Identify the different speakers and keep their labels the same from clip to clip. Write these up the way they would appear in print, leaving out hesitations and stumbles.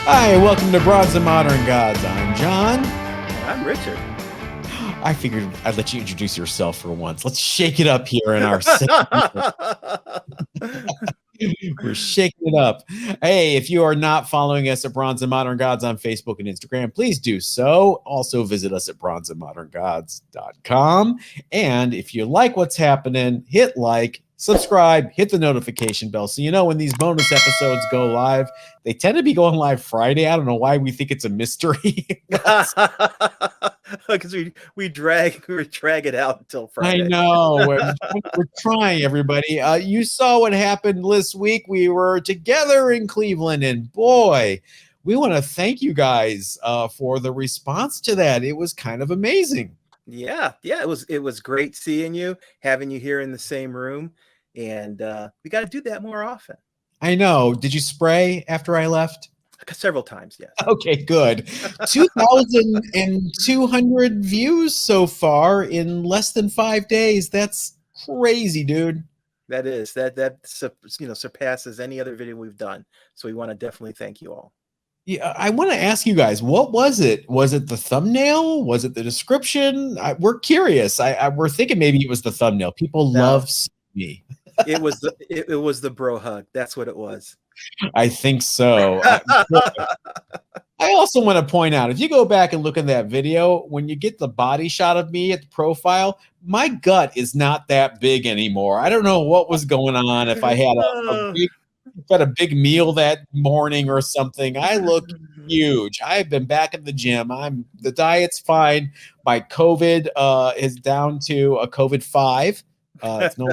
Speaker 1: Hi, welcome to Broads and Modern Gods. I'm John.
Speaker 2: I'm Richard.
Speaker 1: I figured I'd let you introduce yourself for once. Let's shake it up here in our segment. We're shaking it up. Hey, if you are not following us at Bronze and Modern Gods on Facebook and Instagram, please do so. Also visit us at bronzeandmoderngods.com. And if you like what's happening, hit like, subscribe, hit the notification bell so you know when these bonus episodes go live. They tend to be going live Friday. I don't know why we think it's a mystery.
Speaker 2: Because we drag it out until Friday.
Speaker 1: I know. We're trying, everybody. You saw what happened this week. We were together in Cleveland, and boy, we want to thank you guys for the response to that. It was kind of amazing.
Speaker 2: Yeah, it was great seeing you, having you here in the same room, and we got to do that more often.
Speaker 1: I know. Did you spray after I left?
Speaker 2: Several times, yes.
Speaker 1: Okay, good. 2,200 views so far in less than 5 days. That's crazy, dude.
Speaker 2: That surpasses any other video we've done. So we want to definitely thank you all.
Speaker 1: Yeah, I want to ask you guys, what was it? Was it the thumbnail? Was it the description? We're curious. We're thinking maybe it was the thumbnail. People love me.
Speaker 2: It was the bro hug. That's what it was.
Speaker 1: I think so. I also want to point out, if you go back and look at that video, when you get the body shot of me at the profile, my gut is not that big anymore. I don't know what was going on. If I had a big meal that morning or something, I look huge. I've been back at the gym. The diet's fine. My COVID is down to a COVID 5. It's no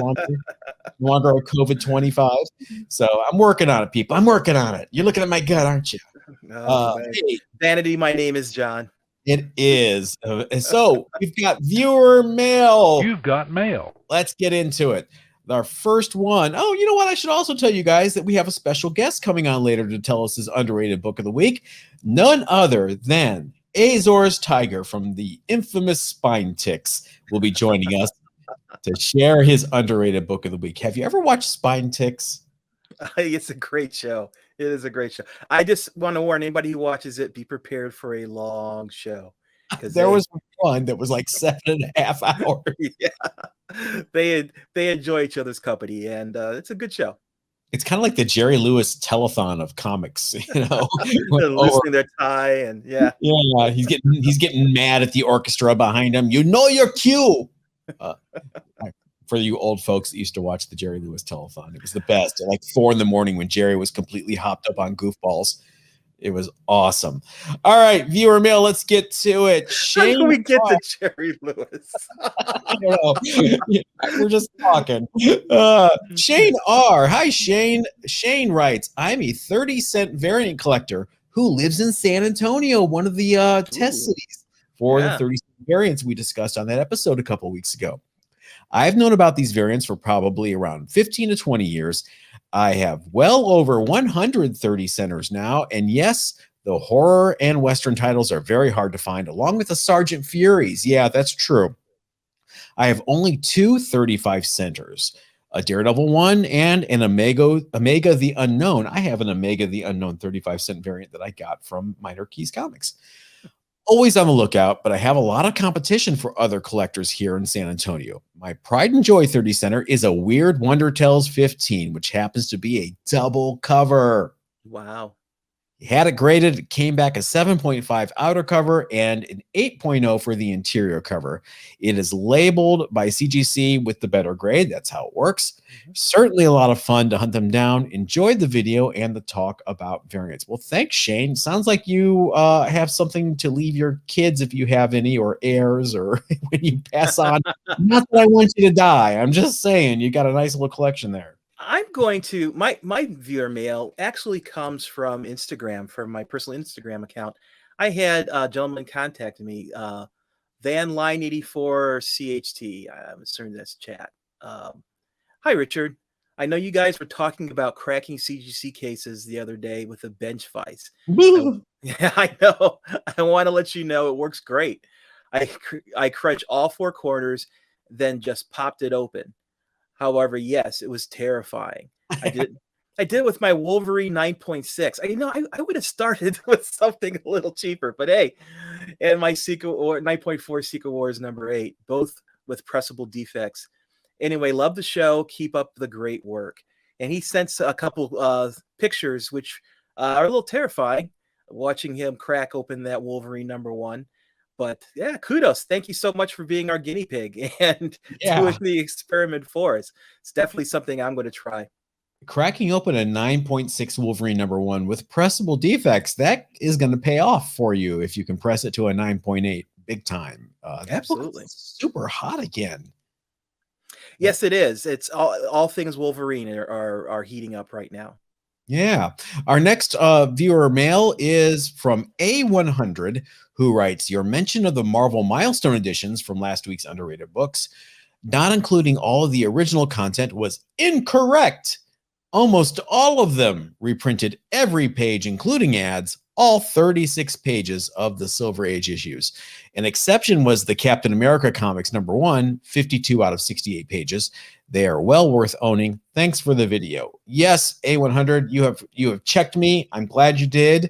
Speaker 1: longer a COVID 25. So I'm working on it, people. I'm working on it. You're looking at my gut, aren't you?
Speaker 2: Hey, Vanity, my name is John.
Speaker 1: It is. So we've got viewer mail.
Speaker 3: You've got mail.
Speaker 1: Let's get into it. Our first one. Oh, you know what? I should also tell you guys that we have a special guest coming on later to tell us his underrated book of the week. None other than Azors Tiger from the infamous Spine Ticks will be joining us to share his underrated book of the week. Have you ever watched Spine Ticks?
Speaker 2: It's a great show. It is a great show. I just want to warn anybody who watches it, be prepared for a long show.
Speaker 1: There was one that was like 7.5 hours.
Speaker 2: Yeah, they enjoy each other's company, and it's a good show.
Speaker 1: It's kind of like the Jerry Lewis telethon of comics, you know.
Speaker 2: Loosening their tie, and yeah,
Speaker 1: he's getting mad at the orchestra behind him. You know your cue. For you old folks that used to watch the Jerry Lewis telethon, it was the best. At like 4 a.m. when Jerry was completely hopped up on goofballs. It was awesome. All right, viewer mail. Let's get to it.
Speaker 2: Shane, how do we get to Jerry Lewis?
Speaker 1: I don't know. We're just talking. Shane R. Hi, Shane. Shane writes, I'm a 30-cent variant collector who lives in San Antonio, one of the test cities for the 30-cent variants we discussed on that episode a couple weeks ago. I've known about these variants for probably around 15 to 20 years. I have well over 130 centers now. And yes, the horror and Western titles are very hard to find, along with the Sergeant Furies. Yeah, that's true. I have only 2 35 centers, a Daredevil 1 and an Omega the Unknown. I have an Omega the Unknown 35-cent variant that I got from Minor Keys Comics. Always on the lookout, but I have a lot of competition for other collectors here in San Antonio. My pride and joy 30 center is a Weird Wonder Tales 15, which happens to be a double cover.
Speaker 2: Wow.
Speaker 1: He had it graded. It came back a 7.5 outer cover and an 8.0 for the interior cover. It is labeled by CGC with the better grade. That's how it works. Certainly a lot of fun to hunt them down. Enjoyed the video and the talk about variants. Well, thanks, Shane. Sounds like you have something to leave your kids, if you have any, or heirs, or when you pass on. Not that I want you to die. I'm just saying you got a nice little collection there.
Speaker 2: I'm going to my viewer mail actually comes from Instagram, from my personal Instagram account. I had a gentleman contact me, VanLine84 CHT. I'm assuming that's chat. Hi, Richard. I know you guys were talking about cracking CGC cases the other day with a bench vise. Yeah, I know. I want to let you know it works great. I crunch all 4 corners, then just popped it open. However, yes, it was terrifying. I did with my Wolverine 9.6. I would have started with something a little cheaper, but hey, and my Secret War 9.4 Secret Wars #8, both with pressable defects. Anyway, love the show. Keep up the great work. And he sent a couple pictures, which are a little terrifying, watching him crack open that Wolverine #1. But yeah, kudos. Thank you so much for being our guinea pig and doing
Speaker 1: Yeah.
Speaker 2: the experiment for us. It's definitely something I'm going to try.
Speaker 1: Cracking open a 9.6 Wolverine #1 with pressable defects, that is going to pay off for you if you can press it to a 9.8 big time. That book
Speaker 2: Absolutely.
Speaker 1: is super hot again.
Speaker 2: Yes, it is. It's all things Wolverine are heating up right now.
Speaker 1: Yeah. Our next viewer mail is from A100, who writes, your mention of the Marvel Milestone editions from last week's underrated books, not including all of the original content, was incorrect. Almost all of them reprinted every page, including ads, all 36 pages of the Silver Age issues. An exception was the Captain America comics #1, 52 out of 68 pages. They are well worth owning. Thanks for the video. Yes, A100, you have checked me. I'm glad you did.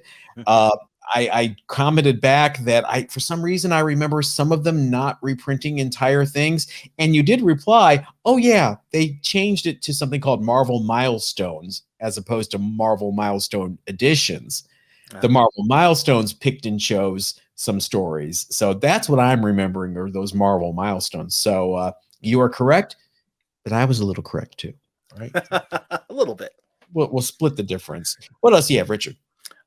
Speaker 1: I commented back that for some reason I remember some of them not reprinting entire things, and you did reply, oh yeah, they changed it to something called Marvel Milestones as opposed to Marvel Milestone Editions. The Marvel Milestones picked and chose some stories, so that's what I'm remembering, are those Marvel Milestones. So you are correct, but I was a little correct too. All right,
Speaker 2: A little bit.
Speaker 1: we'll split the difference. What else do you have, Richard?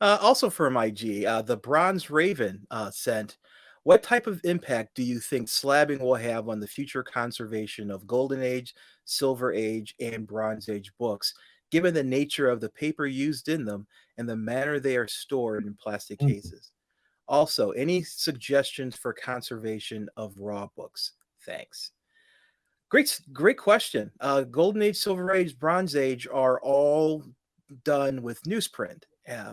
Speaker 2: Also from IG, the Bronze Raven sent, what type of impact do you think slabbing will have on the future conservation of Golden Age, Silver Age, and Bronze Age books, given the nature of the paper used in them and the manner they are stored in plastic cases? Also, any suggestions for conservation of raw books? Thanks. Great question. Golden Age, Silver Age, Bronze Age are all done with newsprint,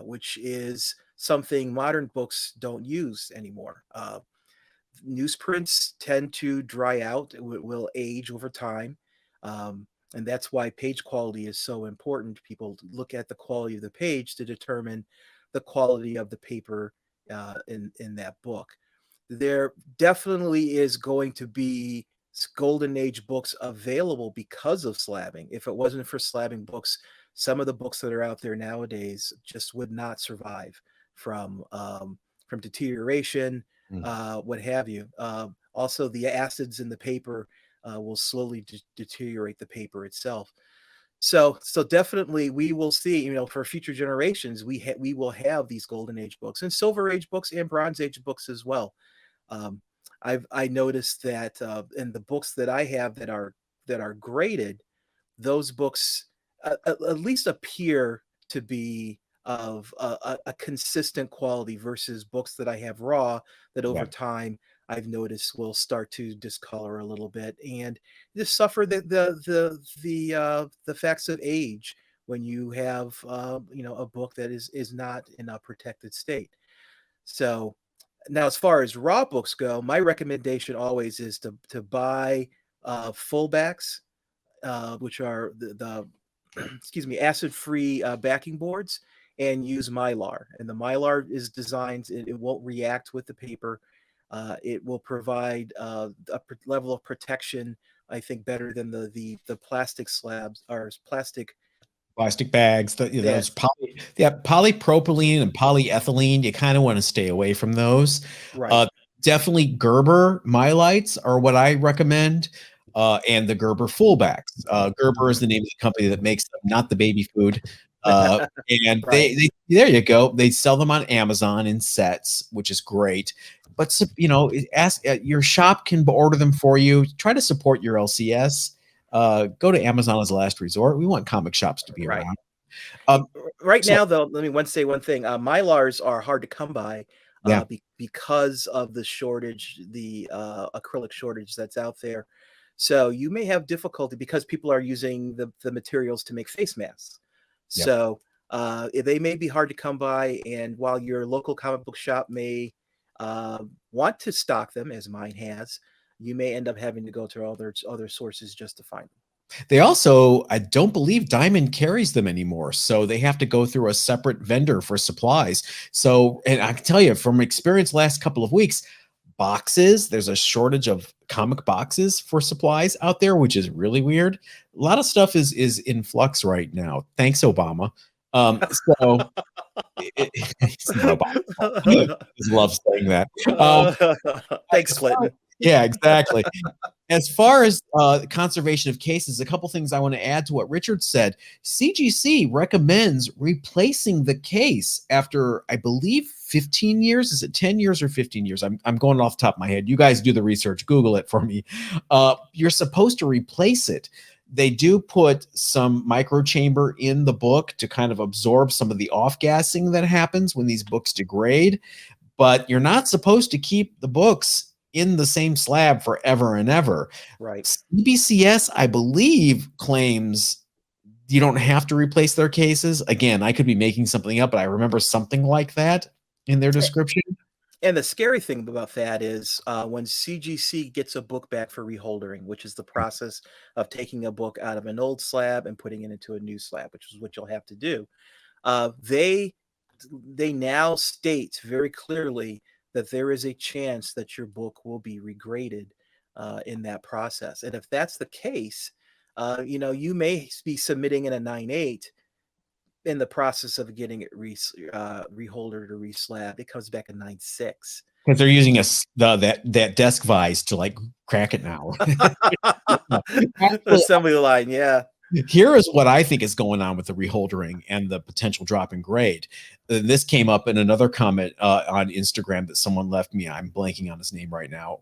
Speaker 2: which is something modern books don't use anymore. Newsprints tend to dry out, will age over time. And that's why page quality is so important. People look at the quality of the page to determine the quality of the paper in that book. There definitely is going to be Golden Age books available because of slabbing. If it wasn't for slabbing books, some of the books that are out there nowadays just would not survive from deterioration, what have you. Also, the acids in the paper will slowly deteriorate the paper itself. So definitely we will see, for future generations, we will have these Golden Age books and Silver Age books and Bronze Age books as well. Um, I noticed that in the books that I have that are graded, those books at least appear to be of a consistent quality versus books that I have raw that over time I've noticed will start to discolor a little bit and just suffer the facts of age when you have a book that is not in a protected state. So now, as far as raw books go, my recommendation always is to buy fullbacks, which are the excuse me, acid-free backing boards, and use Mylar. And the Mylar is designed; it won't react with the paper. It will provide level of protection, I think, better than the plastic slabs or plastic.
Speaker 1: Plastic bags, those polypropylene and polyethylene, you kind of want to stay away from those.
Speaker 2: Right.
Speaker 1: Definitely Gerber Mylites are what I recommend, and the Gerber fullbacks. Gerber is the name of the company that makes them, not the baby food. And
Speaker 2: Right.
Speaker 1: they there you go. They sell them on Amazon in sets, which is great. But ask your shop can order them for you. Try to support your LCS. Go to Amazon as a last resort. We want comic shops to be
Speaker 2: Right.
Speaker 1: around.
Speaker 2: Right
Speaker 1: So
Speaker 2: now, though, let me say one thing. Mylars are hard to come by
Speaker 1: yeah,
Speaker 2: because of the shortage, the acrylic shortage that's out there. So you may have difficulty because people are using the materials to make face masks.
Speaker 1: yeah.
Speaker 2: So they may be hard to come by. And while your local comic book shop may want to stock them, as mine has, you may end up having to go to other sources just to find them.
Speaker 1: They also, I don't believe Diamond carries them anymore. So they have to go through a separate vendor for supplies. So, and I can tell you from experience last couple of weeks, boxes, there's a shortage of comic boxes for supplies out there, which is really weird. A lot of stuff is in flux right now. Thanks, Obama. So it's not Obama. I just love saying that.
Speaker 2: Thanks, Clinton.
Speaker 1: Yeah, exactly. As far as conservation of cases, a couple things I want to add to what Richard said. CGC recommends replacing the case after, I believe, 15 years. Is it 10 years or 15 years? I'm going off the top of my head. You guys do the research. Google it for me. You're supposed to replace it. They do put some microchamber in the book to kind of absorb some of the off-gassing that happens when these books degrade. But you're not supposed to keep the books in the same slab forever and ever.
Speaker 2: Right.
Speaker 1: CBCS, I believe, claims you don't have to replace their cases. Again, I could be making something up, but I remember something like that in their description.
Speaker 2: And the scary thing about that is when CGC gets a book back for reholdering, which is the process of taking a book out of an old slab and putting it into a new slab, which is what you'll have to do. They now state very clearly that there is a chance that your book will be regraded in that process. And if that's the case, you may be submitting in a 9.8 in the process of getting it reholdered or reslabbed. It comes back a 9.6.
Speaker 1: Because they're using that desk vise to like crack it now.
Speaker 2: The assembly line, yeah.
Speaker 1: Here is what I think is going on with the reholdering and the potential drop in grade. This came up in another comment on Instagram that someone left me. I'm blanking on his name right now.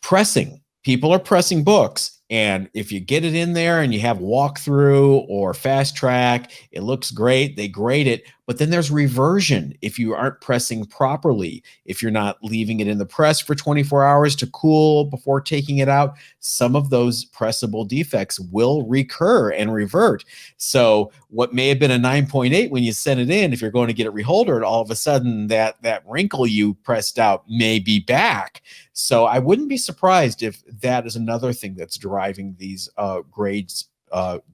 Speaker 1: Pressing. People are pressing books. And if you get it in there and you have walkthrough or fast track, it looks great. They grade it. But then there's reversion if you aren't pressing properly. If you're not leaving it in the press for 24 hours to cool before taking it out, some of those pressable defects will recur and revert. So what may have been a 9.8 when you sent it in, if you're going to get it reholdered, all of a sudden that wrinkle you pressed out may be back. So I wouldn't be surprised if that is another thing that's driving these grades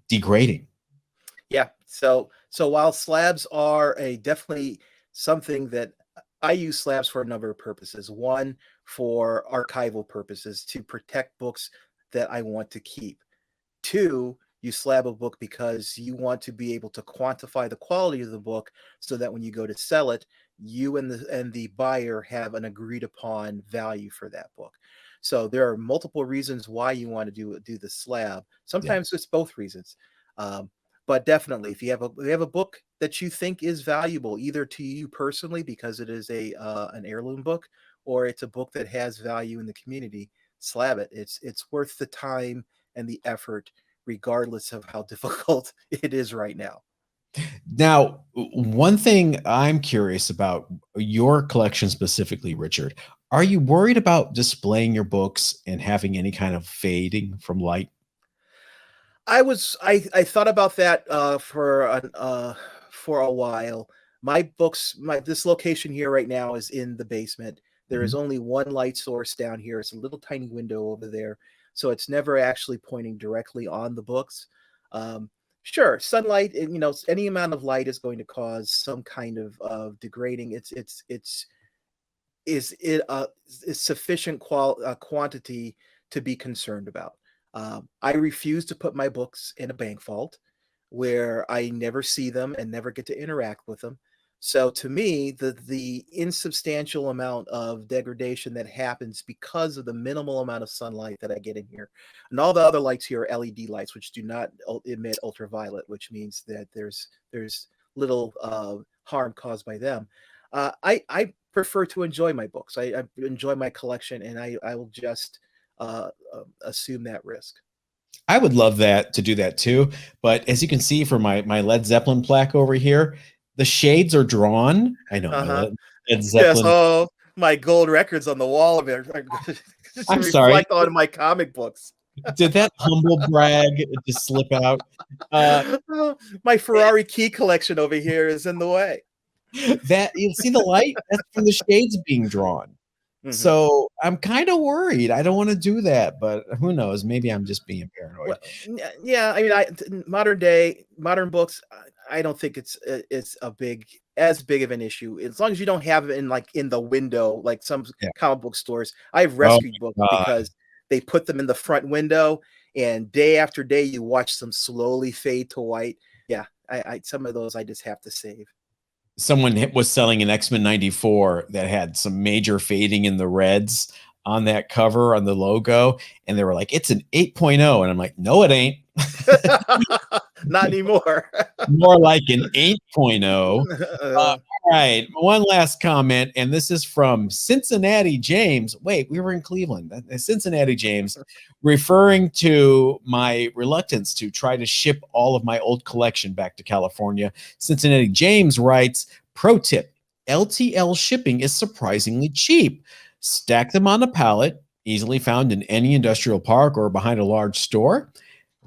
Speaker 1: degrading.
Speaker 2: Yeah. So while slabs are definitely something that I use slabs for a number of purposes. One, for archival purposes to protect books that I want to keep. Two, you slab a book because you want to be able to quantify the quality of the book so that when you go to sell it, you and the buyer have an agreed upon value for that book. So there are multiple reasons why you want to do the slab. Sometimes it's both reasons. But definitely, if you have a book that you think is valuable, either to you personally because it is an heirloom book, or it's a book that has value in the community, slab it. It's worth the time and the effort, regardless of how difficult it is right now.
Speaker 1: Now, one thing I'm curious about your collection specifically, Richard, are you worried about displaying your books and having any kind of fading from light?
Speaker 2: I thought about that for a while. My books, this location here right now is in the basement. There is only one light source down here. It's a little tiny window over there, so it's never actually pointing directly on the books. Sure, sunlight, any amount of light is going to cause some kind of degrading. Is sufficient quantity to be concerned about. I refuse to put my books in a bank vault where I never see them and never get to interact with them. So to me, the insubstantial amount of degradation that happens because of the minimal amount of sunlight that I get in here, and all the other lights here are LED lights, which do not emit ultraviolet, which means that there's little harm caused by them. I prefer to enjoy my books. I enjoy my collection, and I will just assume that risk.
Speaker 1: I would love to do that too. But as you can see from my Led Zeppelin plaque over here, the shades are drawn. I know my Led
Speaker 2: Yes,
Speaker 1: Zeppelin.
Speaker 2: oh, my gold records on the wall of it
Speaker 1: I'm sorry.
Speaker 2: reflect on my comic books.
Speaker 1: Did that humble brag just slip out?
Speaker 2: My Ferrari key collection over here is in the way.
Speaker 1: That you see the light? That's from the shades being drawn.
Speaker 2: Mhm.
Speaker 1: So I'm kind of worried. I don't want to do that, but who knows? Maybe I'm just being paranoid.
Speaker 2: Well, yeah, I mean, modern books, I don't think it's as big of an issue as long as you don't have it in like in the window, like some
Speaker 1: Yeah.
Speaker 2: comic book stores. I've
Speaker 1: Oh
Speaker 2: rescued books
Speaker 1: my God.
Speaker 2: because they put them in the front window, and day after day, you watch them slowly fade to white. Yeah, I some of those I just have to save.
Speaker 1: Someone was selling an X-Men 94 that had some major fading in the reds on that cover on the logo. And they were like, it's an 8.0. And I'm like, no, it ain't.
Speaker 2: Not anymore.
Speaker 1: More like an 8.0.
Speaker 2: Uh,
Speaker 1: All right. One last comment. And this is from Cincinnati James. Wait, we were in Cleveland. Cincinnati James, referring to my reluctance to try to ship all of my old collection back to California. Cincinnati James writes, pro tip, LTL shipping is surprisingly cheap. Stack them on a pallet, easily found in any industrial park or behind a large store.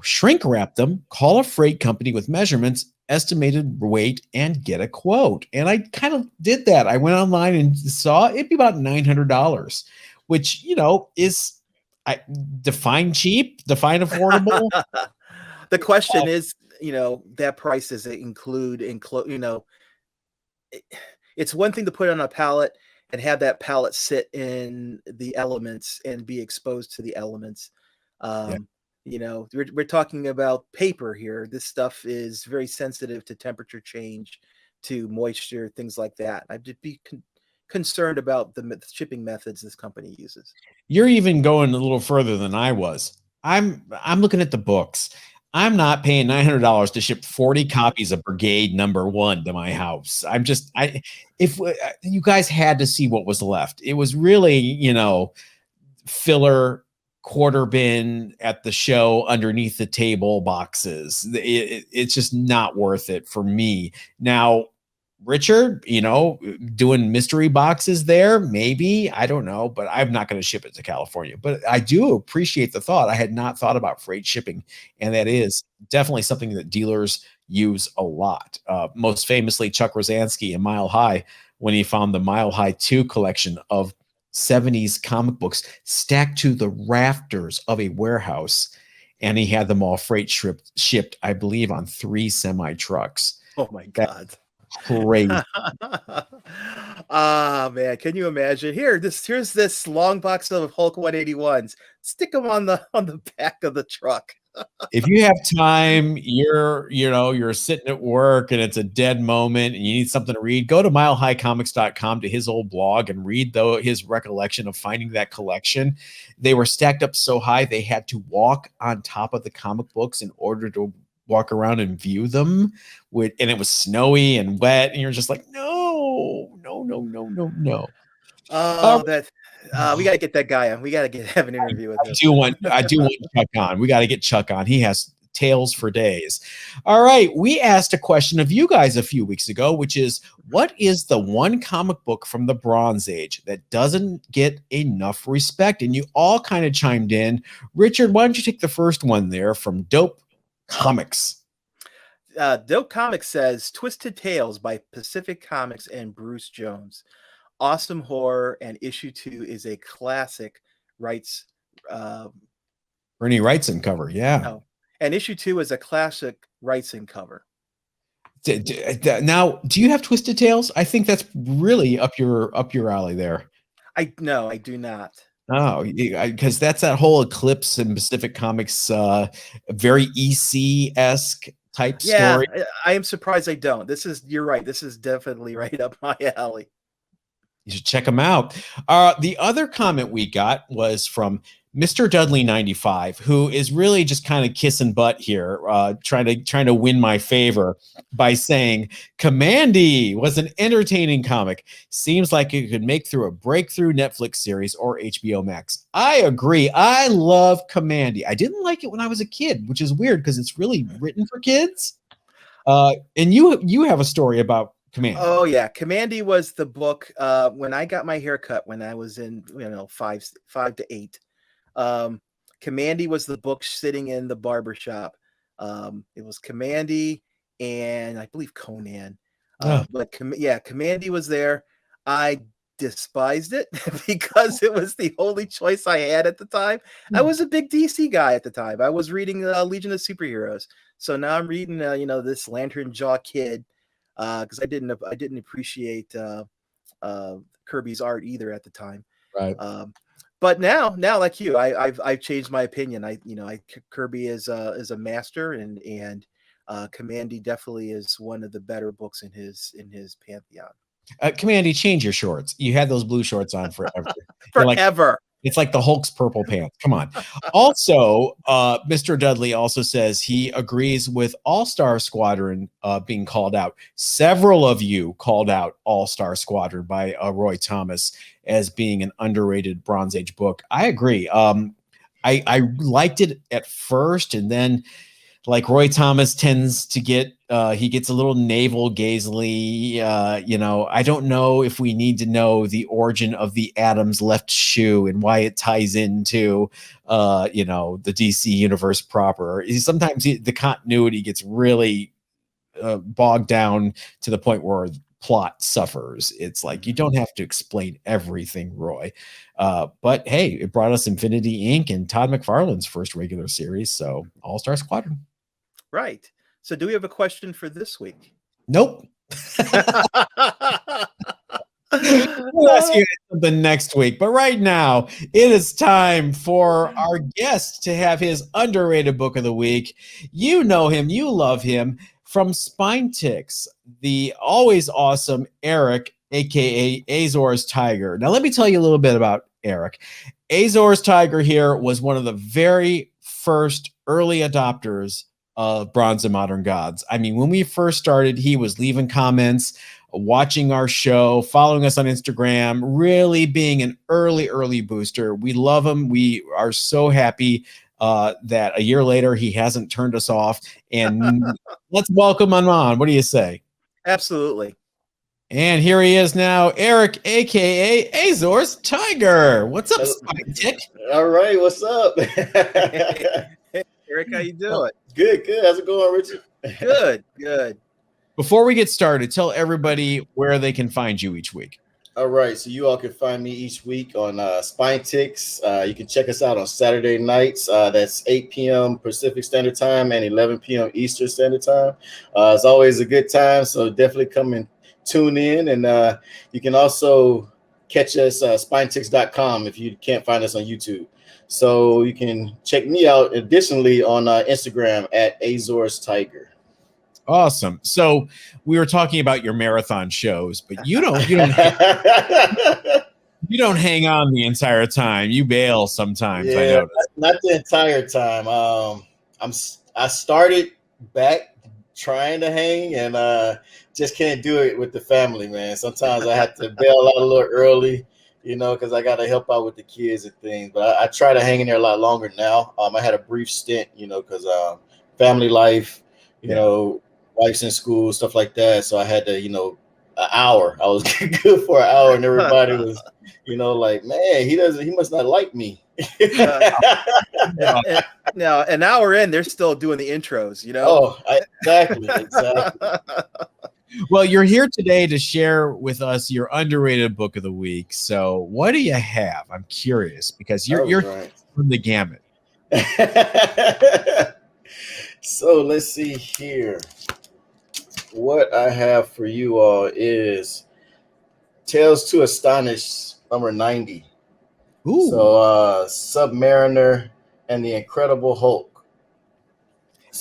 Speaker 1: Shrink wrap them, call a freight company with measurements, estimated weight, and get a quote. And I kind of did that. I went online and saw it'd be about $900, which, is I define cheap, define affordable.
Speaker 2: the question is, that price does it include, it- it's one thing to put on a pallet and have that pallet sit in the elements and be exposed to the elements.
Speaker 1: Yeah.
Speaker 2: Um, we're talking about paper here. This stuff is very sensitive to temperature change, to moisture, things like that. I'd just be concerned about the shipping methods this company uses.
Speaker 1: You're even going a little further than I was. I'm looking at the books. I'm not paying $900 to ship 40 copies of Brigade #1 to my house. If you guys had to see what was left, it was really, filler quarter bin at the show underneath the table boxes. It's just not worth it for me. Now, Richard, doing mystery boxes there, maybe, I don't know, but I'm not going to ship it to California. But I do appreciate the thought. I had not thought about freight shipping, and that is definitely something that dealers use a lot. Most famously, Chuck Rosansky in Mile High, when he found the Mile High 2 collection of 70s comic books stacked to the rafters of a warehouse, and he had them all shipped, I believe, on 3 semi trucks.
Speaker 2: Oh my
Speaker 1: That's
Speaker 2: God.
Speaker 1: crazy.
Speaker 2: Ah, man, can you imagine? Here's this long box of Hulk 181s. Stick them on the back of the truck.
Speaker 1: If you have time, you're sitting at work and it's a dead moment and you need something to read, go to milehighcomics.com to his old blog and read his recollection of finding that collection. They were stacked up so high they had to walk on top of the comic books in order to walk around and view them. And it was snowy and wet, and you're just like, no, no, no, no, no, no.
Speaker 2: Oh, we got to get that guy on. We got to have an interview with him.
Speaker 1: I do want Chuck on. We got to get Chuck on. He has tales for days. All right. We asked a question of you guys a few weeks ago, which is, what is the one comic book from the Bronze Age that doesn't get enough respect? And you all kind of chimed in. Richard, why don't you take the first one there from Dope Comics?
Speaker 2: Dope Comics says Twisted Tales by Pacific Comics and Bruce Jones. Awesome horror, and issue 2 is a classic. Writes
Speaker 1: Bernie Wrightson cover. Yeah.
Speaker 2: oh, and issue 2 is a classic Wrightson cover.
Speaker 1: Now, do you have Twisted Tales? I think that's really up your alley there.
Speaker 2: No, I do not.
Speaker 1: Oh, because that's that whole Eclipse and Pacific Comics, very EC-esque type
Speaker 2: Yeah,
Speaker 1: story.
Speaker 2: I am surprised I don't. You're right. This is definitely right up my alley.
Speaker 1: You should check them out. The other comment we got was from Mr. Dudley 95, who is really just kind of kissing butt here, trying to win my favor by saying Commandy was an entertaining comic. Seems like it could make through a breakthrough Netflix series or HBO Max. I agree. I love Commandy. I didn't like it when I was a kid, which is weird because it's really written for kids. And you have a story about Commandy.
Speaker 2: Oh yeah, Commandy was the book when I got my haircut when I was in 5 to 8. Commandy was the book sitting in the barber shop. It was Commandy and I believe Conan.
Speaker 1: Oh.
Speaker 2: But Commandy was there. I despised it because it was the only choice I had at the time. I was a big DC guy at the time. I was reading Legion of Superheroes. So now I'm reading, this Lantern Jaw Kid because I didn't appreciate Kirby's art either at the time.
Speaker 1: Right.
Speaker 2: But now like you, I've changed my opinion. Kirby is a master, and Commandy definitely is one of the better books in his pantheon.
Speaker 1: Commandy, change your shorts. You had those blue shorts on forever.
Speaker 2: Forever.
Speaker 1: It's like the Hulk's purple pants. Come on. Also, Mr. Dudley also says he agrees with All-Star Squadron being called out. Several of you called out All-Star Squadron by Roy Thomas as being an underrated Bronze Age book. I agree. I liked it at first, and then like Roy Thomas tends to get, he gets a little navel gazily. I don't know if we need to know the origin of the Adam's left shoe and why it ties into, the DC universe proper. Sometimes the continuity gets really bogged down to the point where plot suffers. It's like, you don't have to explain everything, Roy. But hey, it brought us Infinity Inc. and Todd McFarlane's first regular series. So All-Star Squadron.
Speaker 2: Right. So do we have a question for this week?
Speaker 1: Nope. We'll ask you something next week. But right now, it is time for our guest to have his underrated book of the week. You know him. You love him. From Spine Ticks, the always awesome Eric, a.k.a. Azores Tiger. Now, let me tell you a little bit about Eric. Azores Tiger here was one of the very first early adopters of Bronze and Modern Gods. I mean, when we first started, he was leaving comments, watching our show, following us on Instagram, really being an early booster. We love him. We are so happy that a year later, he hasn't turned us off. And let's welcome him on. What do you say?
Speaker 2: Absolutely.
Speaker 1: And here he is now, Eric, a.k.a. Azors Tiger. What's up, Spine Tick?
Speaker 3: All right, what's up?
Speaker 2: Hey, Eric, how you doing?
Speaker 3: Good. How's it going, Richard?
Speaker 2: Good.
Speaker 1: Before we get started, tell everybody where they can find you each week.
Speaker 3: All right, so you all can find me each week on Spine Ticks. You can check us out on Saturday nights. That's 8 p.m. Pacific Standard Time and 11 p.m. Eastern Standard Time. It's always a good time, so definitely come and tune in. And you can also catch us spineticks.com if you can't find us on YouTube. So you can check me out additionally on Instagram at Azores Tiger.
Speaker 1: Awesome. So we were talking about your marathon shows, but you don't you don't hang on the entire time. You bail sometimes.
Speaker 3: Yeah,
Speaker 1: I know.
Speaker 3: not the entire time. I started back trying to hang and just can't do it with the family, man. Sometimes I have to bail out a little early, because I got to help out with the kids and things. But I try to hang in there a lot longer now. I had a brief stint, because family life, wife's in school, stuff like that. So I had to, an hour. I was good for an hour, and everybody was, like, man, he must not like me.
Speaker 2: Now, an hour in, they're still doing the intros,
Speaker 3: Oh, exactly.
Speaker 1: Well, you're here today to share with us your underrated book of the week. So what do you have? I'm curious because you're
Speaker 3: right
Speaker 1: from the gamut.
Speaker 3: So let's see here. What I have for you all is Tales to Astonish number 90.
Speaker 1: Ooh.
Speaker 3: So Submariner and the Incredible Hulk.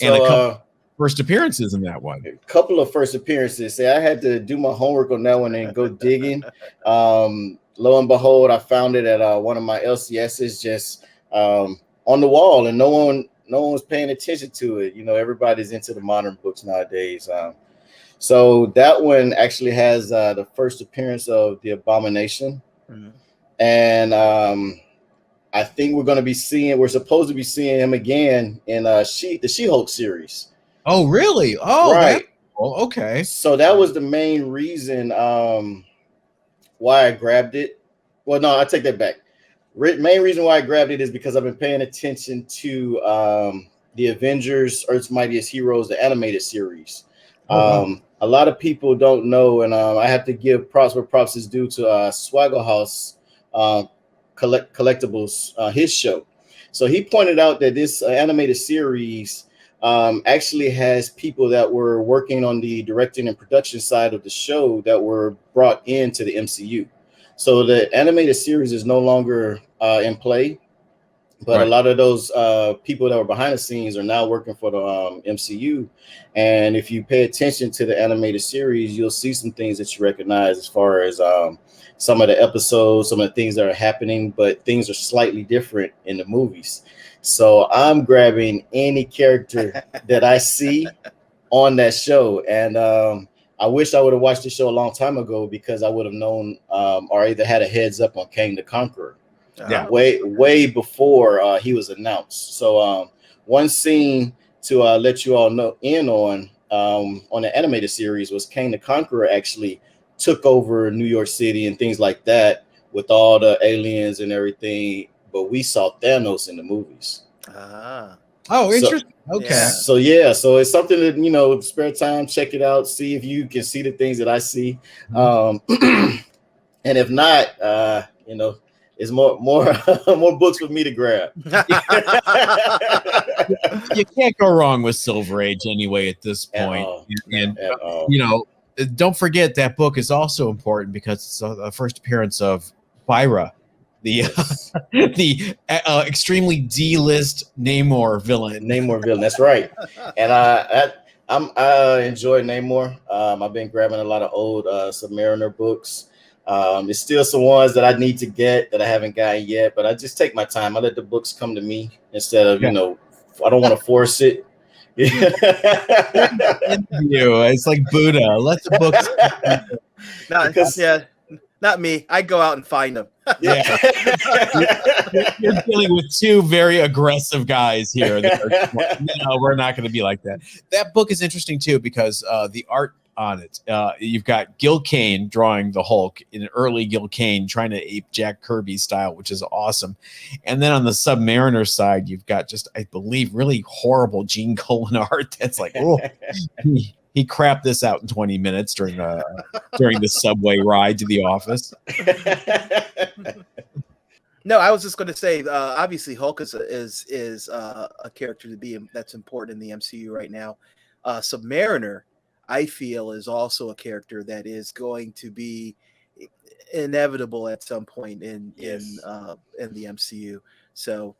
Speaker 1: And a couple first appearances in that one.
Speaker 3: A couple of first appearances. See, I had to do my homework on that one and go digging. Lo and behold, I found it at one of my LCSs just on the wall, and no one was paying attention to it. Everybody's into the modern books nowadays. So that one actually has the first appearance of the Abomination. Mm-hmm. And I think we're supposed to be seeing him again in the She-Hulk series.
Speaker 1: Oh, really? Oh,
Speaker 3: right.
Speaker 1: Okay.
Speaker 3: So that was the main reason why I grabbed it. Well, no, I take that back. Main reason why I grabbed it is because I've been paying attention to the Avengers, Earth's Mightiest Heroes, the animated series.
Speaker 1: Wow.
Speaker 3: a lot of people don't know, and I have to give props where props is due to Swaggle House Collectibles, his show. So he pointed out that this animated series actually has people that were working on the directing and production side of the show that were brought into the MCU. So the animated series is no longer in play, but a lot of those people that were behind the scenes are now working for the MCU. And if you pay attention to the animated series, you'll see some things that you recognize as far as some of the episodes, some of the things that are happening, but things are slightly different in the movies. So I'm grabbing any character that I see on that show. And I wish I would have watched the show a long time ago, because I would have known or either had a heads up on Kang the Conqueror.
Speaker 1: Yeah,
Speaker 3: way before he was announced. So one scene to let you all know on the animated series was Kang the Conqueror actually took over New York City and things like that with all the aliens and everything. But we saw Thanos in the movies.
Speaker 1: Oh, interesting. Okay.
Speaker 3: So it's something that, spare time, check it out, see if you can see the things that I see. And if not, it's more more books for me to grab.
Speaker 1: You can't go wrong with Silver Age anyway at this point. And don't forget that book is also important because it's the first appearance of Byra, the the extremely D-list Namor villain.
Speaker 3: That's right. And I enjoy Namor. I've been grabbing a lot of old Submariner books. There's still some ones that I need to get that I haven't gotten yet, but I just take my time. I let the books come to me instead of, I don't want to force it.
Speaker 1: It's like Buddha. Let the books.
Speaker 2: Not me. I go out and find them.
Speaker 1: Yeah. You're dealing with two very aggressive guys here. No, we're not going to be like that. That book is interesting too because the art on it, you've got Gil Kane drawing the Hulk in early Gil Kane trying to ape Jack Kirby's style, which is awesome. And then on the Submariner side, you've got just, I believe, really horrible Gene Colan art that's like, oh, he crapped this out in 20 minutes during the subway ride to the office.
Speaker 2: No, I was just going to say, obviously, Hulk is a character that's important in the MCU right now. Submariner, I feel, is also a character that is going to be inevitable at some point in the MCU. So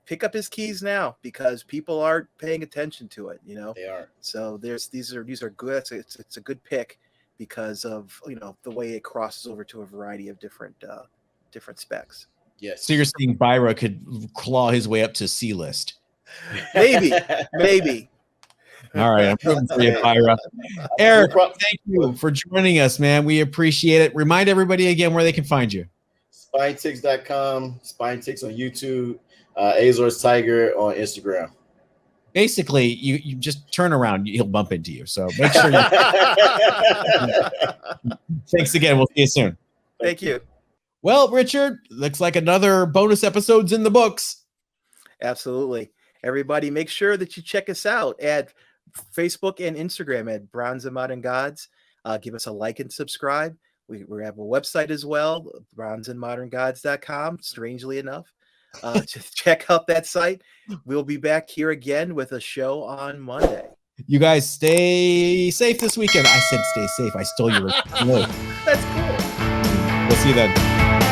Speaker 2: pick up his keys now because people aren't paying attention to it.
Speaker 3: They are.
Speaker 2: So these are good. It's a good pick because of the way it crosses over to a variety of different specs.
Speaker 3: Yes.
Speaker 1: So you're saying Byra could claw his way up to C-list?
Speaker 2: Maybe.
Speaker 1: All right, I'm rooting for you, Byra. Eric, thank you for joining us, man. We appreciate it. Remind everybody again where they can find you.
Speaker 3: SpineTix.com, SpineTix on YouTube, Azors Tiger on Instagram.
Speaker 1: Basically, you just turn around, he'll bump into you. So make sure Thanks again. We'll see you soon.
Speaker 2: Thank you.
Speaker 1: Well, Richard, looks like another bonus episode's in the books.
Speaker 2: Absolutely. Everybody, make sure that you check us out at Facebook and Instagram at Bronze and Modern Gods. Give us a like and subscribe. We have a website as well, bronzeandmoderngods.com, strangely enough. Just check out that site. We'll be back here again with a show on Monday.
Speaker 1: You guys stay safe this weekend. I said stay safe. I stole your response.
Speaker 2: That's cool.
Speaker 1: We'll see you then.